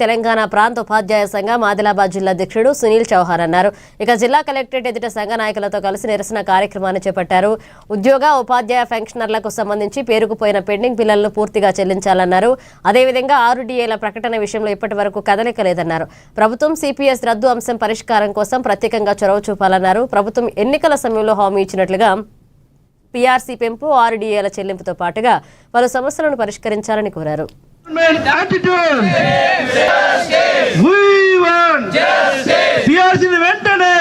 తెలంగాణ ప్రాంత ఉపాధ్యాయ సంఘం ఆదిలాబాద్ జిల్లా అధ్యక్షుడు సునీల్ చౌహాన్ అన్నారు. ఇక జిల్లా కలెక్టరేట్ ఎదుట సంఘ నాయకులతో కలిసి నిరసన కార్యక్రమాన్ని చేపట్టారు. ఉద్యోగ ఉపాధ్యాయ పెన్షనర్లకు సంబంధించి పేరుకుపోయిన పెండింగ్ బిల్లులను పూర్తిగా చెల్లించాలన్నారు. అదేవిధంగా 6 DAల ప్రకటన విషయంలో ఇప్పటి వరకు కదలిక లేదన్నారు. ప్రభుత్వం CPS రద్దు అంశం పరిష్కారం కోసం ప్రత్యేకంగా చొరవ చూపాలన్నారు. ప్రభుత్వం ఎన్నికల సమయంలో హామీ ఇచ్చినట్లుగా PRC పెంపు 6 DAల చెల్లింపుతో పాటుగా పలు సమస్యలను పరిష్కరించాలని కోరారు. attitude. We want PRC వెంటనే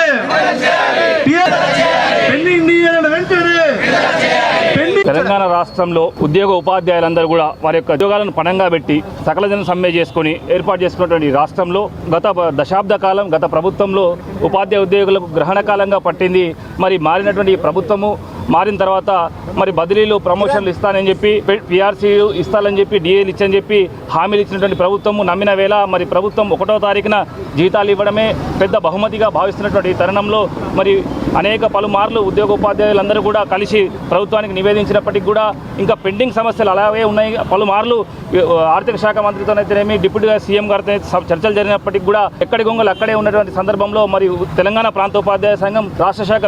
తెలంగాణ రాష్ట్రంలో ఉద్యోగ ఉపాధ్యాయులందరూ కూడా వారి యొక్క ఉద్యోగాలను పణంగా పెట్టి సకల జన సమ్మె చేసుకుని ఏర్పాటు చేసుకున్నటువంటి రాష్ట్రంలో గత దశాబ్ద కాలం గత ప్రభుత్వంలో ఉపాధ్యాయ ఉద్యోగులకు గ్రహణ కాలంగా పట్టింది. మరి మారినటువంటి ప్రభుత్వము మారిన తర్వాత మరి బదిలీలు ప్రమోషన్లు ఇస్తానని చెప్పి PRC ఇస్తానని చెప్పి DAలు ఇచ్చని చెప్పి హామీలు ఇచ్చినటువంటి ప్రభుత్వము నమ్మిన వేళ మరి ప్రభుత్వం 1వ తారీఖున జీతాలు ఇవ్వడమే పెద్ద బహుమతిగా భావిస్తున్నటువంటి తరుణంలో మరి అనేక పలుమార్లు ఉద్యోగ ఉపాధ్యాయులందరూ కూడా కలిసి ప్రభుత్వానికి నివేదించినప్పటికీ కూడా ఇంకా పెండింగ్ సమస్యలు అలాగే ఉన్నాయి. పలుమార్లు ఆర్థిక శాఖ మంత్రితోనైతేనేమి డిప్యూటీ CM గారితో చర్చలు జరిగినప్పటికీ కూడా ఎక్కడి గొంగలు అక్కడే ఉన్నటువంటి సందర్భంలో మరి తెలంగాణ ప్రాంత ఉపాధ్యాయ సంఘం రాష్ట్ర శాఖ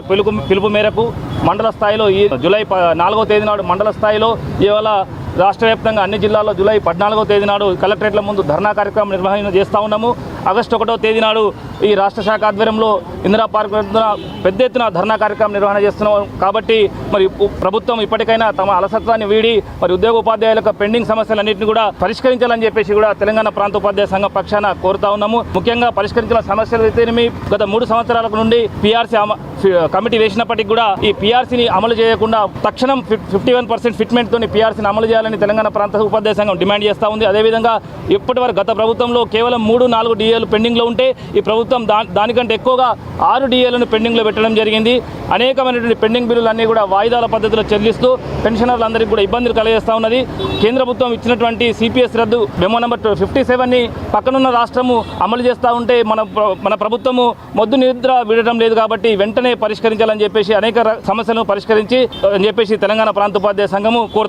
పిలుపు మేరకు మండల స్థాయిలో ఈ జూలై 4వ తేదీ నాడు మండల స్థాయిలో ఇవాళ రాష్ట్ర వ్యాప్తంగా అన్ని జిల్లాల్లో జూలై 14వ తేదీ నాడు కలెక్టరేట్ల ముందు ధర్నా కార్యక్రమం నిర్వహణ చేస్తూ ఉన్నాము. ఆగస్టు 1వ తేదీ నాడు ఈ రాష్ట్ర శాఖ ఆధ్వర్యంలో ఇందిరా పార్క్ పెద్ద ఎత్తున ధర్నా కార్యక్రమం నిర్వహణ చేస్తున్నాం. కాబట్టి మరి ప్రభుత్వం ఇప్పటికైనా తమ అలసత్వాన్ని వీడి మరి ఉద్యోగ ఉపాధ్యాయుల పెండింగ్ సమస్యలన్నింటినీ కూడా పరిష్కరించాలని చెప్పేసి కూడా తెలంగాణ ప్రాంత ఉపాధ్యాయ సంఘం పక్షాన కోరుతా ఉన్నాము. ముఖ్యంగా పరిష్కరించిన సమస్యలు అయితేనేమి గత 3 సంవత్సరాల నుండి PRC కమిటీ వేసినప్పటికీ కూడా ఈ PRCని అమలు చేయకుండా తక్షణం 51% ఫిట్మెంట్ తోని PRCని అమలు చేయాలని తెలంగాణ ప్రాంత ఉపాధ్యాయ సంఘం డిమాండ్ చేస్తూ ఉంది. అదేవిధంగా ఇప్పటి వరకు గత ప్రభుత్వంలో కేవలం 3-4 DAలు పెండింగ్లో ఉంటే ఈ ప్రభుత్వం దానికంటే ఎక్కువగా 6 DAలను పెండింగ్లో పెట్టడం జరిగింది. అనేకమైనటువంటి పెండింగ్ బిల్లులన్నీ కూడా వాయిదాల పద్ధతిలో చెల్లిస్తూ పెన్షనర్లందరికీ కూడా ఇబ్బందులు కలగజేస్తూ ఉన్నది. కేంద్ర ప్రభుత్వం ఇచ్చినటువంటి CPS రద్దు మెమో నెంబర్ 57ని పక్కనున్న రాష్ట్రము అమలు చేస్తూ ఉంటే మన ప్రభుత్వము మొద్దు నిద్ర వీడటం లేదు. కాబట్టి వెంటనే పరిష్కరించాలని చెప్పేసి అనేక సమస్యలను పరిష్కరించి అని చెప్పేసి తెలంగాణ ప్రాంత ఉపాధ్యాయ సంఘము కోరుతాం.